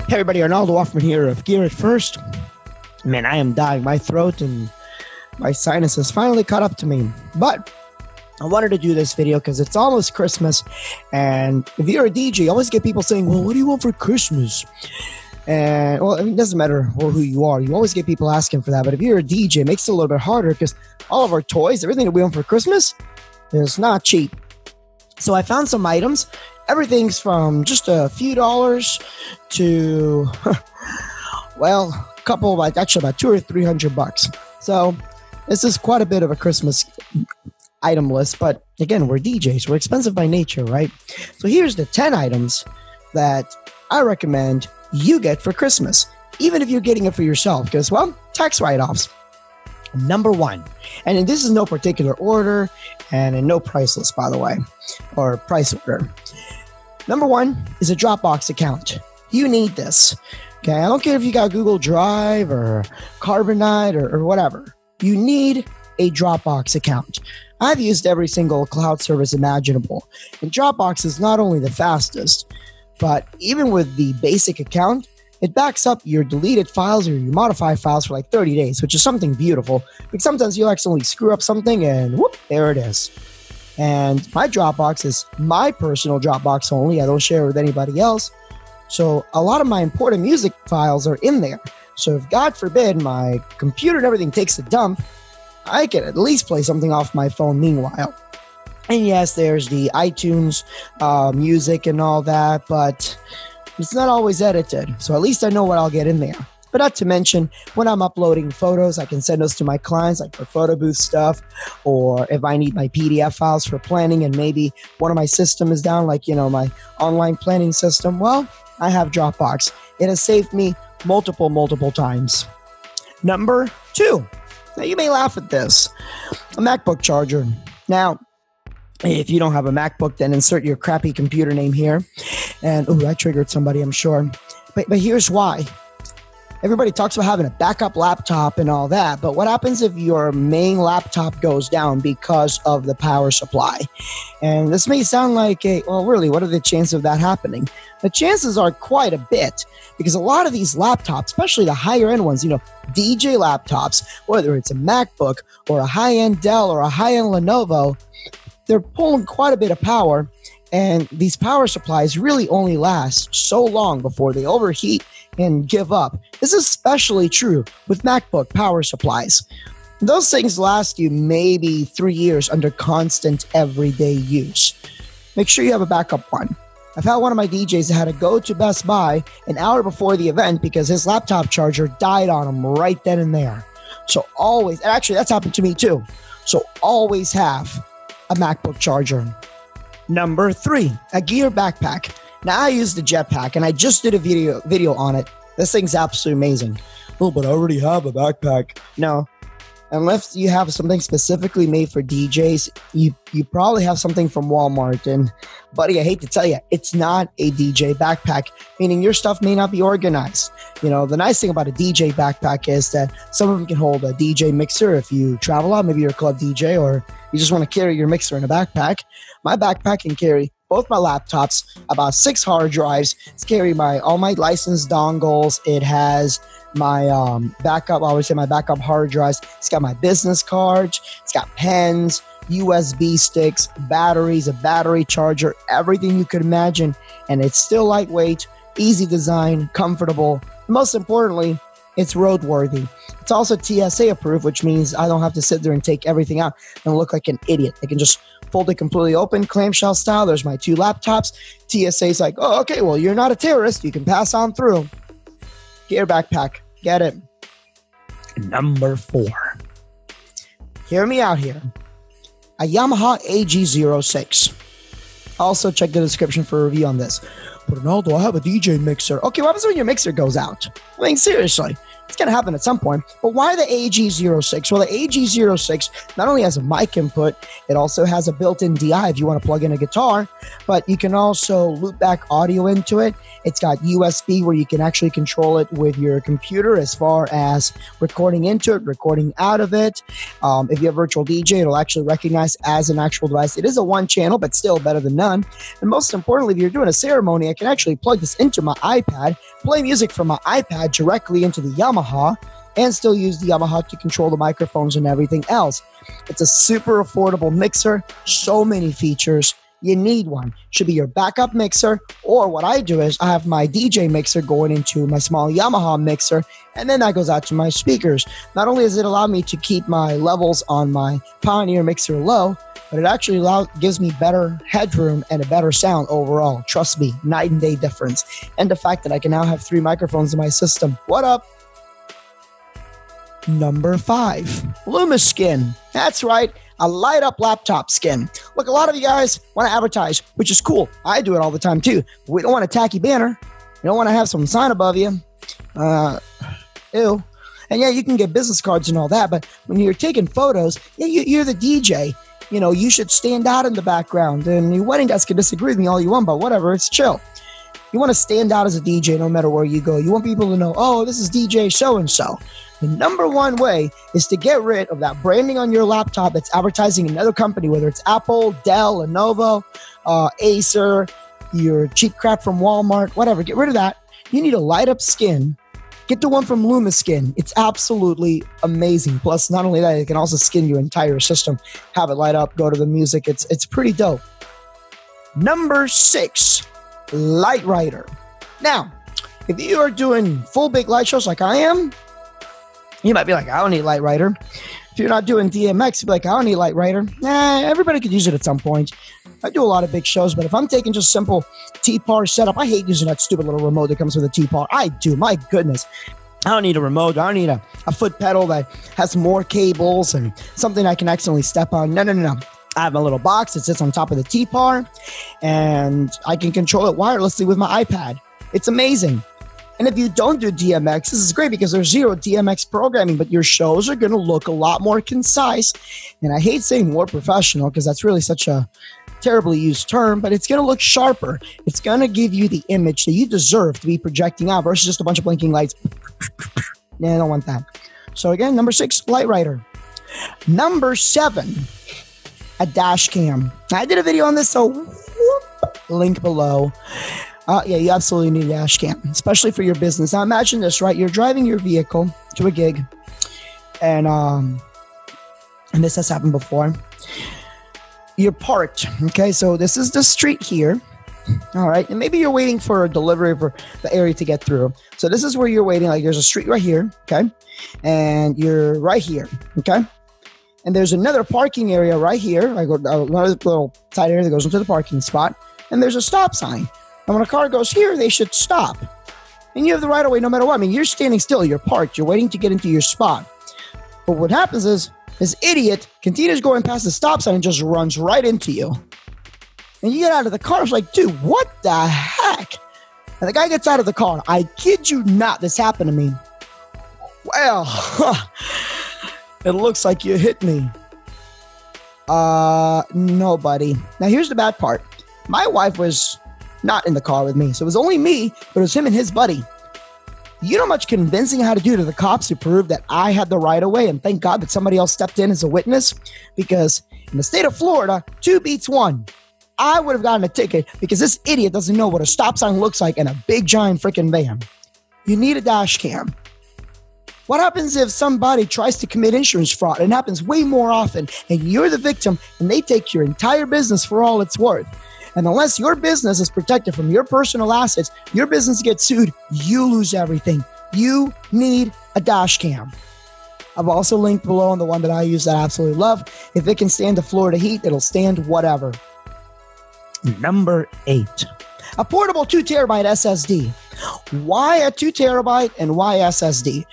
Hey everybody, Arnaldo Hoffman here of Gear It First. Man, I am dying. My throat and my sinuses finally caught up to me. But I wanted to do this video because it's almost Christmas. And if you're a DJ, you always get people saying, well, what do you want for Christmas? And, well, I mean, it doesn't matter who you are. You always get people asking for that. But if you're a DJ, it makes it a little bit harder because all of our toys, everything that we want for Christmas is not cheap. So I found some items. Everything's from just a few dollars to, well, a couple, actually about $200 or $300. So this is quite a bit of a Christmas item list. But again, we're DJs. We're expensive by nature, right? So here's the 10 items that I recommend you get for Christmas, even if you're getting it for yourself, because, well, tax write-offs. Number one, and this is no particular order and in no price list, by the way, or price order. Number one is a Dropbox account. You need this. Okay, I don't care if you got Google Drive or Carbonite or whatever. You need a Dropbox account. I've used every single cloud service imaginable. And Dropbox is not only the fastest, but even with the basic account, it backs up your deleted files or your modified files for like 30 days, which is something beautiful. Because sometimes you'll accidentally screw up something and whoop, there it is. And my Dropbox is my personal Dropbox only. I don't share it with anybody else. So a lot of my important music files are in there. So if, God forbid, my computer and everything takes a dump, I can at least play something off my phone meanwhile. And yes, there's the iTunes music and all that, but it's not always edited. So at least I know what I'll get in there. But not to mention, when I'm uploading photos, I can send those to my clients, like for photo booth stuff, or if I need my PDF files for planning and maybe one of my system is down, like, my online planning system, well, I have Dropbox. It has saved me multiple times. Number two. Now, you may laugh at this. A MacBook charger. Now, if you don't have a MacBook, then insert your crappy computer name here. And, I triggered somebody, I'm sure. But here's why. Everybody talks about having a backup laptop and all that, but what happens if your main laptop goes down because of the power supply? And this may sound like really, what are the chances of that happening? The chances are quite a bit, because a lot of these laptops, especially the higher end ones, DJ laptops, whether it's a MacBook or a high-end Dell or a high-end Lenovo, they're pulling quite a bit of power, and these power supplies really only last so long before they overheat and give up. This is especially true with MacBook power supplies. Those things last you maybe 3 years under constant everyday use. Make sure you have a backup one. I've had one of my DJs that had to go to Best Buy an hour before the event because his laptop charger died on him right then and there. So always, and actually that's happened to me too. So always have a MacBook charger. Number three, a gear backpack. Now, I use the jetpack, and I just did a video on it. This thing's absolutely amazing. Oh, but I already have a backpack. No. Unless you have something specifically made for DJs, you probably have something from Walmart. And, buddy, I hate to tell you, it's not a DJ backpack, meaning your stuff may not be organized. The nice thing about a DJ backpack is that some of them can hold a DJ mixer if you travel out. Maybe you're a club DJ or you just want to carry your mixer in a backpack. My backpack can carry both my laptops, about 6 hard drives. It's carrying all my licensed dongles. It has my backup, I always say my backup hard drives. It's got my business cards. It's got pens, USB sticks, batteries, a battery charger, everything you could imagine. And it's still lightweight, easy design, comfortable. Most importantly, it's roadworthy. It's also TSA approved, which means I don't have to sit there and take everything out and look like an idiot. I can just fold it completely open, clamshell style. There's my 2 laptops. TSA's like, oh, okay, well, you're not a terrorist. You can pass on through. Gear backpack. Get it. Number 4. Hear me out here. A Yamaha AG06. Also, check the description for a review on this. But Ronaldo, I have a DJ mixer. Okay, what happens when your mixer goes out? I mean, seriously. It's going to happen at some point. But why the AG06? Well, the AG06 not only has a mic input, it also has a built-in DI if you want to plug in a guitar, but you can also loop back audio into it. It's got USB where you can actually control it with your computer as far as recording into it, recording out of it. If you have virtual DJ, it'll actually recognize as an actual device. It is a one channel, but still better than none. And most importantly, if you're doing a ceremony, I can actually plug this into my iPad, play music from my iPad directly into the Yamaha, and still use the Yamaha to control the microphones and everything else. It's a super affordable mixer, so many features. You need one. Should be your backup mixer, or what I do is I have my DJ mixer going into my small Yamaha mixer, and then that goes out to my speakers. Not only does it allow me to keep my levels on my Pioneer mixer low, but it actually gives me better headroom and a better sound overall. Trust me, night and day difference. And the fact that I can now have 3 microphones in my system. What up? Number 5, Luma Skin. That's right, a light up laptop skin. Look, a lot of you guys want to advertise, which is cool. I do it all the time too. But we don't want a tacky banner. We don't want to have some sign above you. Ew. And yeah, you can get business cards and all that, but when you're taking photos, yeah, you're the DJ. You know, you should stand out in the background. And your wedding guests can disagree with me all you want, but whatever, it's chill. You want to stand out as a DJ no matter where you go. You want people to know, oh, this is DJ so-and-so. The number one way is to get rid of that branding on your laptop that's advertising another company, whether it's Apple, Dell, Lenovo, Acer, your cheap crap from Walmart, whatever. Get rid of that. You need a light up skin. Get the one from Luma Skin. It's absolutely amazing. Plus, not only that, it can also skin your entire system. Have it light up, go to the music. It's pretty dope. Number 6, Light Writer. Now, if you are doing full big light shows like I am, you might be like, I don't need Light Writer. If you're not doing DMX, you'd be like, I don't need Light Writer. Nah, everybody could use it at some point. I do a lot of big shows, but if I'm taking just simple T-PAR setup, I hate using that stupid little remote that comes with a T-PAR. I do, my goodness. I don't need a remote. I don't need a foot pedal that has more cables and something I can accidentally step on. No. I have a little box that sits on top of the T-PAR, and I can control it wirelessly with my iPad. It's amazing. And if you don't do DMX, this is great because there's 0 DMX programming, but your shows are going to look a lot more concise. And I hate saying more professional because that's really such a terribly used term, but it's going to look sharper. It's going to give you the image that you deserve to be projecting out versus just a bunch of blinking lights. Yeah, I don't want that. So again, number 6, Light Writer. Number 7, a dash cam. I did a video on this, so link below. Yeah, you absolutely need a dash cam, especially for your business. Now imagine this, right? You're driving your vehicle to a gig, and this has happened before. You're parked, okay? So this is the street here, all right? And maybe you're waiting for a delivery for the area to get through. So this is where you're waiting. Like there's a street right here, okay? And you're right here, okay? And there's another parking area right here, like another little side area that goes into the parking spot. And there's a stop sign. And when a car goes here, they should stop. And you have the right of way no matter what. I mean, you're standing still, you're parked, you're waiting to get into your spot. But what happens is, this idiot continues going past the stop sign and just runs right into you. And you get out of the car, it's like, dude, what the heck? And the guy gets out of the car. I kid you not, this happened to me. Well, it looks like you hit me. No, buddy. Now, here's the bad part. My wife was not in the car with me. So it was only me, but it was him and his buddy. You know how much convincing I had to do to the cops to prove that I had the right of way, and thank God that somebody else stepped in as a witness, because in the state of Florida, 2 beats 1. I would have gotten a ticket because this idiot doesn't know what a stop sign looks like in a big giant freaking van. You need a dash cam. What happens if somebody tries to commit insurance fraud? It happens way more often, and you're the victim, and they take your entire business for all it's worth. And unless your business is protected from your personal assets, your business gets sued, you lose everything. You need a dash cam. I've also linked below on the one that I use that I absolutely love. If it can stand the Florida heat, it'll stand whatever. Number 8, a portable 2 terabyte SSD. Why a 2 terabyte and why SSD?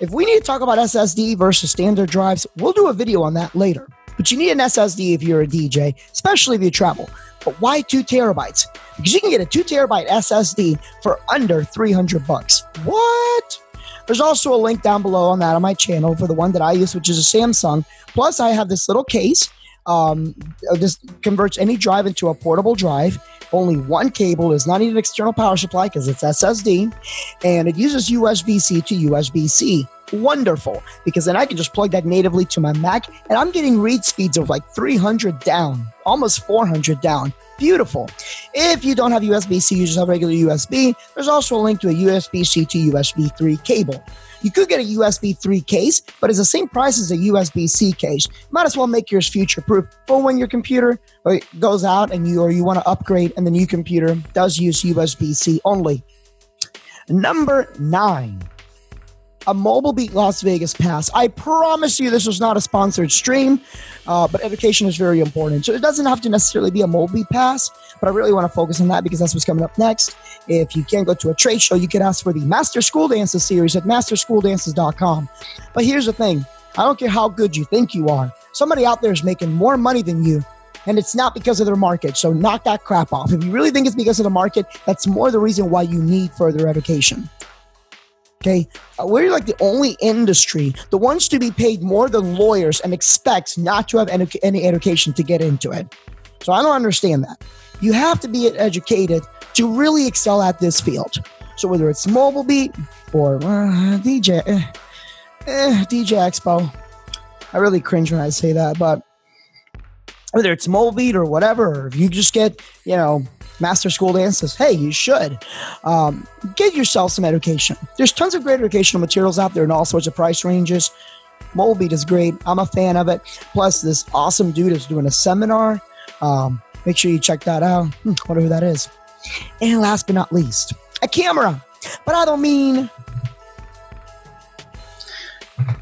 If we need to talk about SSD versus standard drives, we'll do a video on that later. But you need an SSD if you're a DJ, especially if you travel. But why 2 terabytes? Because you can get a 2 terabyte SSD for under $300. What? There's also a link down below on that on my channel for the one that I use, which is a Samsung. Plus, I have this little case. This converts any drive into a portable drive. Only one cable, does not need an external power supply because it's SSD, and it uses USB-C to USB-C. Wonderful, because then I can just plug that natively to my Mac, and I'm getting read speeds of like 300 down, almost 400 down. Beautiful. If you don't have USB-C, you just have regular USB. There's also a link to a USB-C to USB 3 cable. You could get a USB 3 case, but it's the same price as a USB-C case. Might as well make yours future-proof for when your computer goes out and you want to upgrade and the new computer does use USB-C only. Number 9. A Mobile Beat Las Vegas pass. I promise you this was not a sponsored stream, but education is very important. So it doesn't have to necessarily be a Mobile Beat pass, but I really want to focus on that because that's what's coming up next. If you can't go to a trade show, you can ask for the Master School Dances series at masterschooldances.com. But here's the thing. I don't care how good you think you are. Somebody out there is making more money than you, and it's not because of their market. So knock that crap off. If you really think it's because of the market, that's more the reason why you need further education. Okay, we're like the only industry, the ones to be paid more than lawyers and expects not to have any education to get into it. So I don't understand that. You have to be educated to really excel at this field. So whether it's Mobile Beat or DJ Expo, I really cringe when I say that, but whether it's Mobile Beat or whatever, or if you just get, Master School Dances, hey, you should get yourself some education. There's tons of great educational materials out there in all sorts of price ranges. Mobile Beat is great. I'm a fan of it. Plus, this awesome dude is doing a seminar. Make sure you check that out. Wonder who that is. And last but not least, a camera. But I don't mean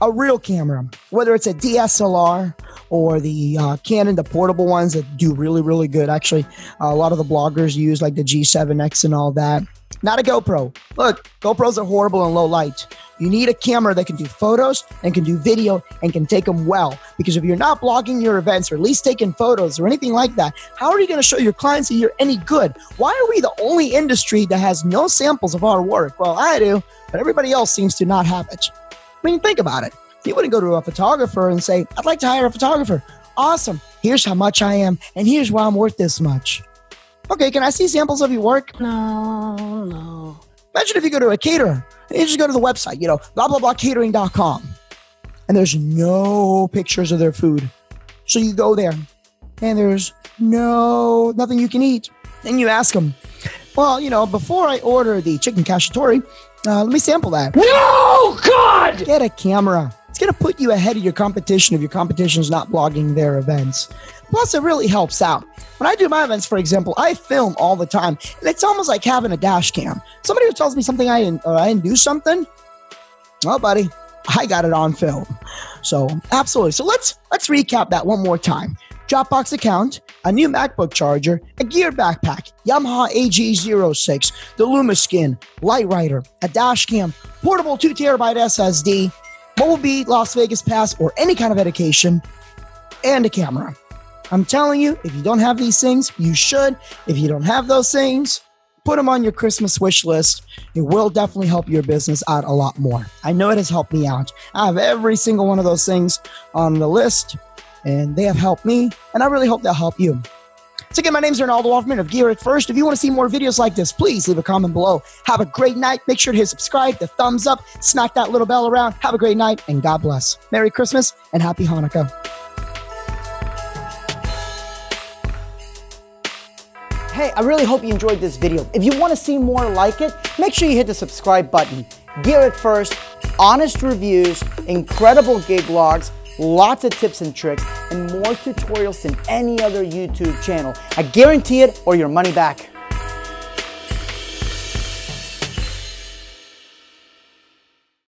a real camera, whether it's a DSLR or the Canon, the portable ones that do really, really good. Actually, a lot of the bloggers use like the G7X and all that. Not a GoPro. Look, GoPros are horrible in low light. You need a camera that can do photos and can do video and can take them well. Because if you're not blogging your events or at least taking photos or anything like that, how are you going to show your clients that you're any good? Why are we the only industry that has no samples of our work? Well, I do, but everybody else seems to not have it. I mean, think about it. You wouldn't go to a photographer and say, I'd like to hire a photographer. Awesome. Here's how much I am, and here's why I'm worth this much. Okay, can I see samples of your work? No. Imagine if you go to a caterer, and you just go to the website, blah, blah, blah, catering.com, and there's no pictures of their food. So you go there, and there's nothing you can eat. Then you ask them, well, before I order the chicken cacciatore, let me sample that. No, God! Get a camera. It's going to put you ahead of your competition if your competition is not blogging their events. Plus, it really helps out. When I do my events, for example, I film all the time. And it's almost like having a dash cam. Somebody who tells me something I didn't do something, well, buddy, I got it on film. So, absolutely. So, let's recap that one more time. Dropbox account, a new MacBook charger, a gear backpack, Yamaha AG06, the Luma skin, light writer, a dash cam, portable 2TB SSD, Mobile Beat Las Vegas pass, or any kind of education, and a camera. I'm telling you, if you don't have these things, you should. If you don't have those things, put them on your Christmas wish list. It will definitely help your business out a lot more. I know it has helped me out. I have every single one of those things on the list, and they have helped me, and I really hope they'll help you. So again, my name is Arnaldo Hoffman of Gear It First. If you want to see more videos like this, please leave a comment below. Have a great night. Make sure to hit subscribe, the thumbs up, smack that little bell around. Have a great night, and God bless. Merry Christmas, and Happy Hanukkah. Hey, I really hope you enjoyed this video. If you want to see more like it, make sure you hit the subscribe button. Gear It First, honest reviews, incredible gig logs, lots of tips and tricks, and more tutorials than any other YouTube channel. I guarantee it, or your money back.